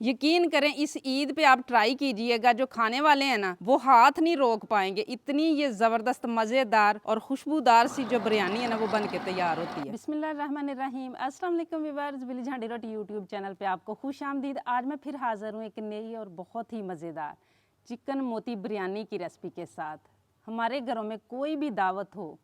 यकीन करें इस ईद पे आप ट्राई कीजिएगा, जो खाने वाले हैं ना वो हाथ नहीं रोक पाएंगे, इतनी ये ज़बरदस्त मज़ेदार और खुशबूदार सी जो बिरयानी है ना वो बन के तैयार होती है। बिस्मिल्लाहिर्रहमानिर्रहीम, अस्सलाम वालेकुम व्यूअर्स, बिली झांडी रोटी यूट्यूब चैनल पे आपको खुश आमदीद। आज मैं फिर हाज़िर हूँ एक नई और बहुत ही मज़ेदार चिकन मोती बिरयानी की रेसिपी के साथ। हमारे घरों में कोई भी दावत हो,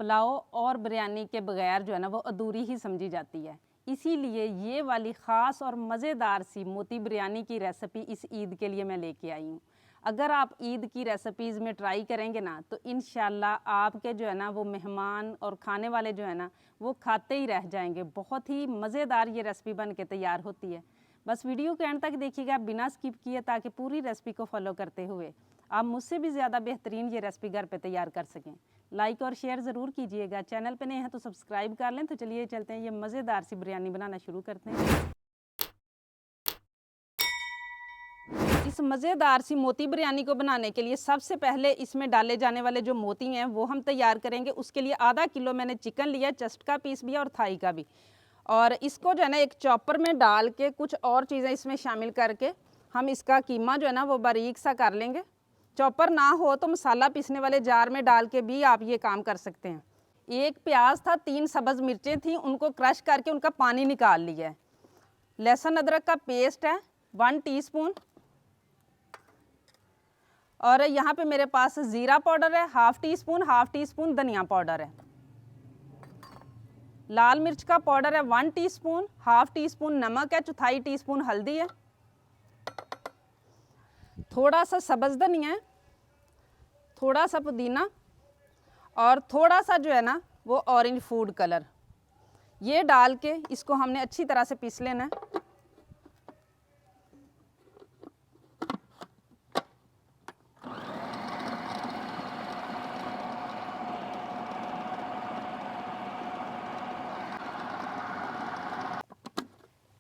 पुलाव और बिरयानी के बगैर जो है ना वो अधूरी ही समझी जाती है। इसीलिए ये वाली ख़ास और मज़ेदार सी मोती बिरयानी की रेसिपी इस ईद के लिए मैं लेके आई हूँ। अगर आप ईद की रेसिपीज़ में ट्राई करेंगे ना तो इंशाल्लाह आपके जो है ना वो मेहमान और खाने वाले जो है ना वो खाते ही रह जाएंगे। बहुत ही मज़ेदार ये रेसिपी बन के तैयार होती है। बस वीडियो के एंड तक देखिएगा बिना स्किप किए, ताकि पूरी रेसिपी को फॉलो करते हुए आप मुझसे भी ज़्यादा बेहतरीन ये रेसिपी घर पे तैयार कर सकें। लाइक और शेयर ज़रूर कीजिएगा, चैनल पे नए हैं तो सब्सक्राइब कर लें। तो चलिए चलते हैं, ये मज़ेदार सी बिरयानी बनाना शुरू करते हैं। इस मज़ेदार सी मोती बिरयानी को बनाने के लिए सबसे पहले इसमें डाले जाने वाले जो मोती हैं वो हम तैयार करेंगे। उसके लिए आधा किलो मैंने चिकन लिया, चेस्ट का पीस भी और थाई का भी, और इसको जो है ना एक चॉपर में डाल के कुछ और चीज़ें इसमें शामिल करके हम इसका कीमा जो है ना वो बारीक सा कर लेंगे। चॉपर ना हो तो मसाला पीसने वाले जार में डाल के भी आप ये काम कर सकते हैं। एक प्याज था, 3 सब्ज़ मिर्चें थी, उनको क्रश करके उनका पानी निकाल लिया है। लहसुन अदरक का पेस्ट है 1 टीस्पून, और यहाँ पे मेरे पास ज़ीरा पाउडर है हाफ़ टी स्पून धनिया पाउडर है। लाल मिर्च का पाउडर है 1 टीस्पून, हाफ़ टी स्पून नमक है, चौथाई टीस्पून हल्दी है, थोड़ा सा सब्ज़ धनिया है, थोड़ा सा पुदीना और थोड़ा सा जो है ना वो ऑरेंज फूड कलर। ये डाल के इसको हमने अच्छी तरह से पीस लेना है।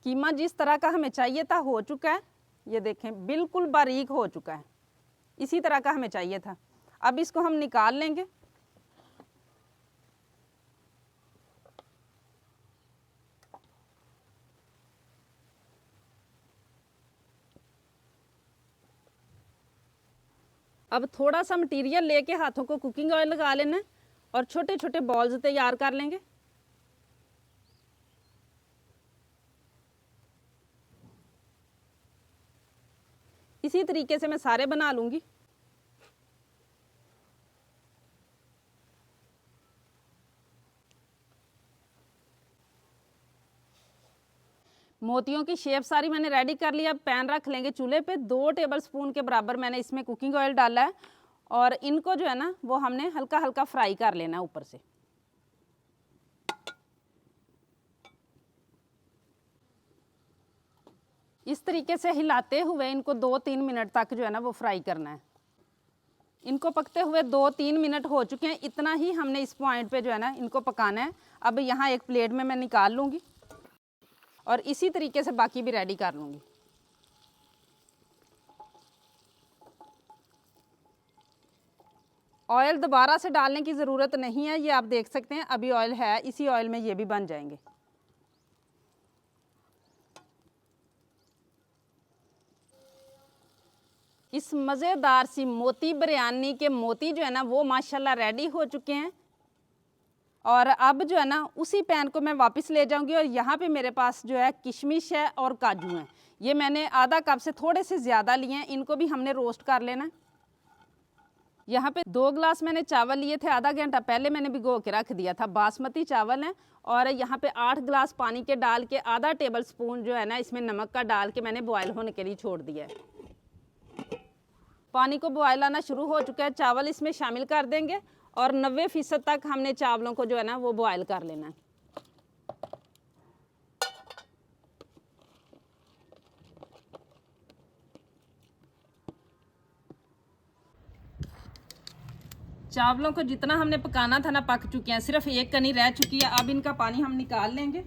कीमा जिस तरह का हमें चाहिए था हो चुका है, ये देखें बिल्कुल बारीक हो चुका है, इसी तरह का हमें चाहिए था। अब इसको हम निकाल लेंगे। अब थोड़ा सा मटेरियल लेके हाथों को कुकिंग ऑयल लगा लेना है और छोटे छोटे बॉल्स तैयार कर लेंगे। इसी तरीके से मैं सारे बना लूँगी। मोतियों की शेप सारी मैंने रेडी कर लिया। अब पैन रख लेंगे चूल्हे पे। 2 टेबलस्पून के बराबर मैंने इसमें कुकिंग ऑयल डाला है, और इनको जो है ना वो हमने हल्का हल्का फ्राई कर लेना है ऊपर से। इस तरीके से हिलाते हुए इनको 2-3 मिनट तक जो है ना वो फ्राई करना है। इनको पकते हुए 2-3 मिनट हो चुके हैं। इतना ही हमने इस पॉइंट पे जो है ना इनको पकाना है। अब यहाँ एक प्लेट में मैं निकाल लूँगी और इसी तरीके से बाकी भी रेडी कर लूँगी। ऑयल दोबारा से डालने की ज़रूरत नहीं है, ये आप देख सकते हैं अभी ऑयल है, इसी ऑयल में ये भी बन जाएंगे। इस मज़ेदार सी मोती बिरयानी के मोती जो है ना वो माशाल्लाह रेडी हो चुके हैं। और अब जो है ना उसी पैन को मैं वापस ले जाऊंगी, और यहाँ पे मेरे पास जो है किशमिश है और काजू हैं। ये मैंने आधा कप से थोड़े से ज़्यादा लिए हैं, इनको भी हमने रोस्ट कर लेना है। यहाँ पे 2 गिलास मैंने चावल लिए थे, आधा घंटा पहले मैंने भिगो के रख दिया था, बासमती चावल हैं। और यहाँ पे 8 गिलास पानी के डाल के आधा टेबल स्पून जो है ना इसमें नमक का डाल के मैंने बॉयल होने के लिए छोड़ दिया है। पानी को बॉयल आना शुरू हो चुका है, चावल इसमें शामिल कर देंगे और 90% तक हमने चावलों को जो है ना वो बॉयल कर लेना है। चावलों को जितना हमने पकाना था ना पक चुके हैं, सिर्फ एक कनी रह चुकी है। अब इनका पानी हम निकाल लेंगे।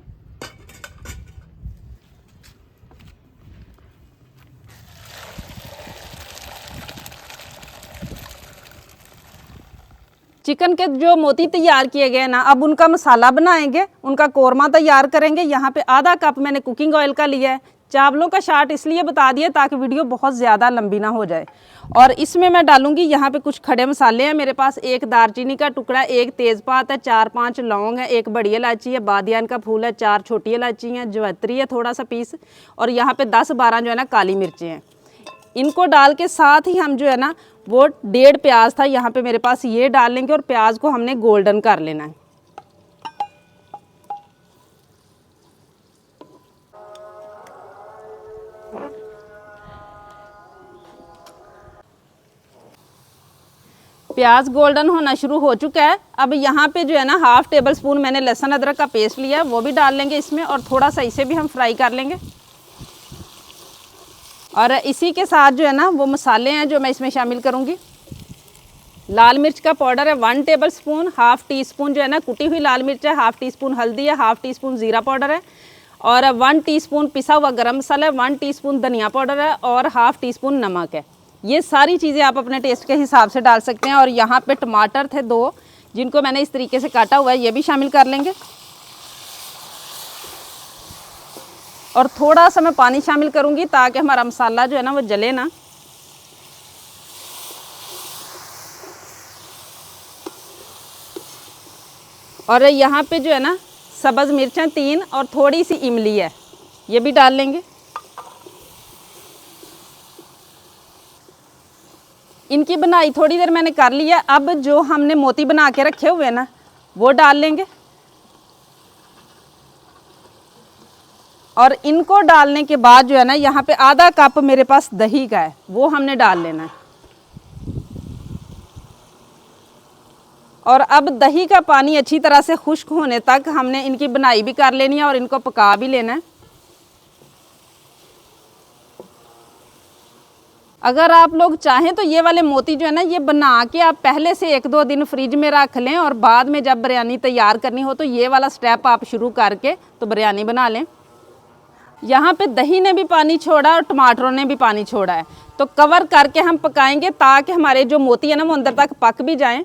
चिकन के जो मोती तैयार किए गए ना, अब उनका मसाला बनाएंगे, उनका कोरमा तैयार करेंगे। यहाँ पे आधा कप मैंने कुकिंग ऑयल का लिया है, चावलों का शार्ट इसलिए बता दिया ताकि वीडियो बहुत ज़्यादा लंबी ना हो जाए। और इसमें मैं डालूंगी यहाँ पे कुछ खड़े मसाले हैं मेरे पास, एक दालचीनी का टुकड़ा, एक तेज़पात है, 4-5 लौंग है, एक बड़ी इलायची है, बादियान का फूल है, 4 छोटी इलायची हैं, जवैत्री है थोड़ा सा पीस, और यहाँ पे 10-12 जो है ना काली मिर्चें हैं। इनको डाल के साथ ही हम जो है ना वो 1.5 प्याज था यहाँ पे मेरे पास, ये डाल लेंगे और प्याज को हमने गोल्डन कर लेना है। प्याज गोल्डन होना शुरू हो चुका है। अब यहाँ पे जो है ना 1/2 टेबल स्पून मैंने लहसुन अदरक का पेस्ट लिया है, वो भी डाल लेंगे इसमें, और थोड़ा सा इसे भी हम फ्राई कर लेंगे। और इसी के साथ जो है ना वो मसाले हैं जो मैं इसमें शामिल करूँगी। लाल मिर्च का पाउडर है 1 टेबल स्पून, 1/2 टीस्पून जो है ना कुटी हुई लाल मिर्च है, 1/2 टीस्पून हल्दी है, 1/2 टीस्पून ज़ीरा पाउडर है, और 1 टीस्पून पिसा हुआ गरम मसाला है, 1 टीस्पून धनिया पाउडर है, और 1/2 टीस्पून नमक है। ये सारी चीज़ें आप अपने टेस्ट के हिसाब से डाल सकते हैं। और यहाँ पे टमाटर थे 2 जिनको मैंने इस तरीके से काटा हुआ है, ये भी शामिल कर लेंगे। और थोड़ा सा मैं पानी शामिल करूँगी ताकि हमारा मसाला जो है ना वो जले ना। और यहाँ पे जो है ना सब्ज़ मिर्चें 3 और थोड़ी सी इमली है, ये भी डाल लेंगे। इनकी बनाई थोड़ी देर मैंने कर लिया। अब जो हमने मोती बना के रखे हुए हैं ना वो डाल लेंगे, और इनको डालने के बाद जो है ना यहाँ पे आधा कप मेरे पास दही का है, वो हमने डाल लेना है। और अब दही का पानी अच्छी तरह से खुश्क होने तक हमने इनकी बनाई भी कर लेनी है और इनको पका भी लेना है। अगर आप लोग चाहें तो ये वाले मोती जो है ना ये बना के आप पहले से 1-2 दिन फ्रिज में रख लें, और बाद में जब बिरयानी तैयार करनी हो तो ये वाला स्टेप आप शुरू करके तो बिरयानी बना लें। यहाँ पे दही ने भी पानी छोड़ा और टमाटरों ने भी पानी छोड़ा है, तो कवर करके हम पकाएंगे ताकि हमारे जो मोती है ना वो अंदर तक पक भी जाएं।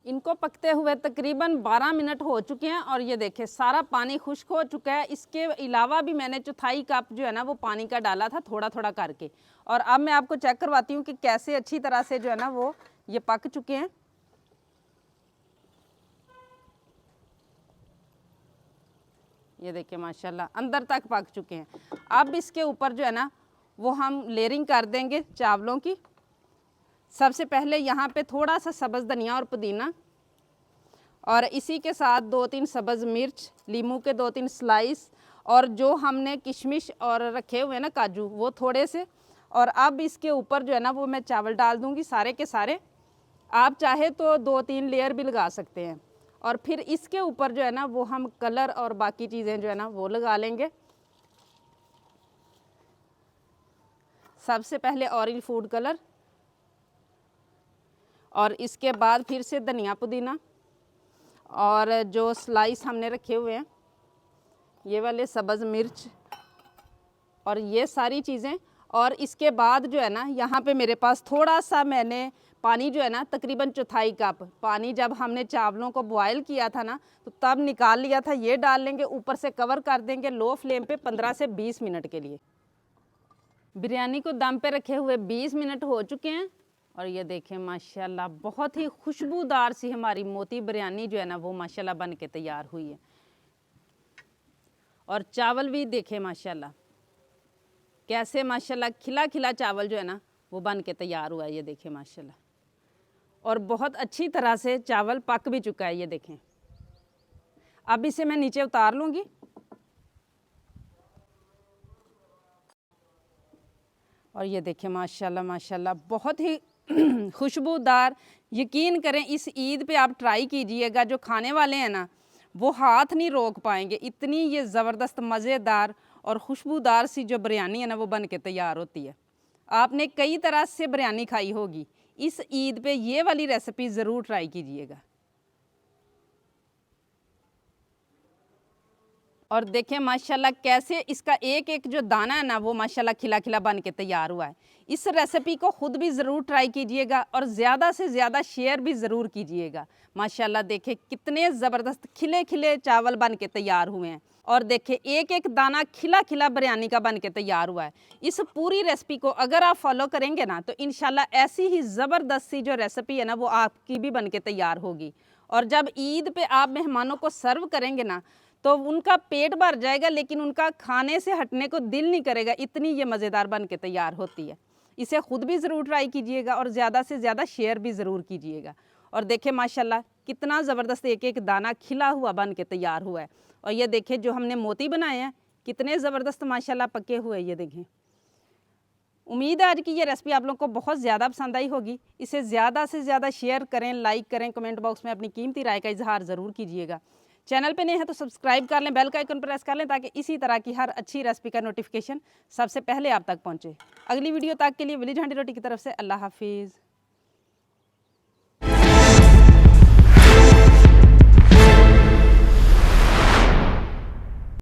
इनको पकते हुए तकरीबन 12 मिनट हो चुके हैं, और ये देखें सारा पानी खुश्क हो चुका है। इसके अलावा भी मैंने 1/4 कप जो है ना वो पानी का डाला था थोड़ा थोड़ा करके। और अब मैं आपको चेक करवाती हूँ कि कैसे अच्छी तरह से जो है ना वो ये पक चुके हैं। ये देखिए माशाल्लाह अंदर तक पक चुके हैं। अब इसके ऊपर जो है ना वो हम लेयरिंग कर देंगे चावलों की। सबसे पहले यहाँ पे थोड़ा सा सब्ज़ धनिया और पुदीना, और इसी के साथ 2-3 सब्ज़ मिर्च, लीमू के 2-3 स्लाइस, और जो हमने किशमिश और रखे हुए हैं ना काजू वो थोड़े से। और अब इसके ऊपर जो है ना वो मैं चावल डाल दूँगी सारे के सारे। आप चाहे तो 2-3 लेयर भी लगा सकते हैं। और फिर इसके ऊपर जो है ना वो हम कलर और बाकी चीज़ें जो है ना वो लगा लेंगे। सबसे पहले ऑरेंज फूड कलर, और इसके बाद फिर से धनिया पुदीना, और जो स्लाइस हमने रखे हुए हैं ये वाले सब्ज़ मिर्च, और ये सारी चीज़ें। और इसके बाद जो है ना यहाँ पे मेरे पास थोड़ा सा मैंने पानी जो है ना तकरीबन 1/4 कप पानी जब हमने चावलों को बॉयल किया था ना तो तब निकाल लिया था, ये डाल लेंगे। ऊपर से कवर कर देंगे लो फ्लेम पे 15 से 20 मिनट के लिए। बिरयानी को दम पे रखे हुए 20 मिनट हो चुके हैं, और ये देखें माशाल्लाह बहुत ही खुशबूदार सी हमारी मोती बिरयानी जो है ना वो माशाल्लाह बन के तैयार हुई है। और चावल भी देखें माशाल्लाह कैसे माशाल्लाह खिला खिला चावल जो है ना वो बन के तैयार हुआ है। ये देखें माशाल्लाह, और बहुत अच्छी तरह से चावल पक भी चुका है। ये देखें, अब इसे मैं नीचे उतार लूँगी। और ये देखें माशाल्लाह माशाल्लाह बहुत ही खुशबूदार। यकीन करें इस ईद पे आप ट्राई कीजिएगा, जो खाने वाले हैं ना वो हाथ नहीं रोक पाएंगे। इतनी ये ज़बरदस्त मज़ेदार और खुशबूदार सी जो बिरयानी है ना वो बन के तैयार होती है। आपने कई तरह से बिरयानी खाई होगी, इस ईद पे ये वाली रेसिपी ज़रूर ट्राई कीजिएगा। और देखिए माशाल्लाह कैसे इसका एक एक जो दाना है ना वो माशाल्लाह खिला खिला बन के तैयार हुआ है। इस रेसिपी को खुद भी ज़रूर ट्राई कीजिएगा और ज़्यादा से ज़्यादा शेयर भी ज़रूर कीजिएगा। माशाल्लाह देखिए कितने ज़बरदस्त खिले खिले चावल बन के तैयार हुए हैं और देखिए एक एक दाना खिला खिला बिरयानी का बन के तैयार हुआ है। इस पूरी रेसिपी को अगर आप फॉलो करेंगे ना तो इंशाल्लाह ऐसी ही ज़बरदस्त सी जो रेसिपी है ना वो आपकी भी बन के तैयार होगी। और जब ईद पे आप मेहमानों को सर्व करेंगे ना तो उनका पेट भर जाएगा, लेकिन उनका खाने से हटने को दिल नहीं करेगा, इतनी ये मज़ेदार बन के तैयार होती है। इसे खुद भी ज़रूर ट्राई कीजिएगा और ज़्यादा से ज़्यादा शेयर भी ज़रूर कीजिएगा। और देखिए माशाल्लाह कितना ज़बरदस्त एक एक दाना खिला हुआ बन के तैयार हुआ है। और ये देखिए जो हमने मोती बनाए हैं कितने ज़बरदस्त माशाल्लाह पके हुए, ये देखें। उम्मीद है आज की ये रेसिपी आप लोगों को बहुत ज़्यादा पसंद आई होगी। इसे ज़्यादा से ज़्यादा शेयर करें, लाइक करें, कमेंट बॉक्स में अपनी कीमती राय का इजहार ज़रूर कीजिएगा। चैनल पे नए हैं तो सब्सक्राइब कर लें, बेल का आइकन प्रेस कर लें ताकि इसी तरह की हर अच्छी रेसिपी का नोटिफिकेशन सबसे पहले आप तक पहुंचे। अगली वीडियो तक के लिए विलेज हांडी रोटी की तरफ से अल्लाह हाफिज़।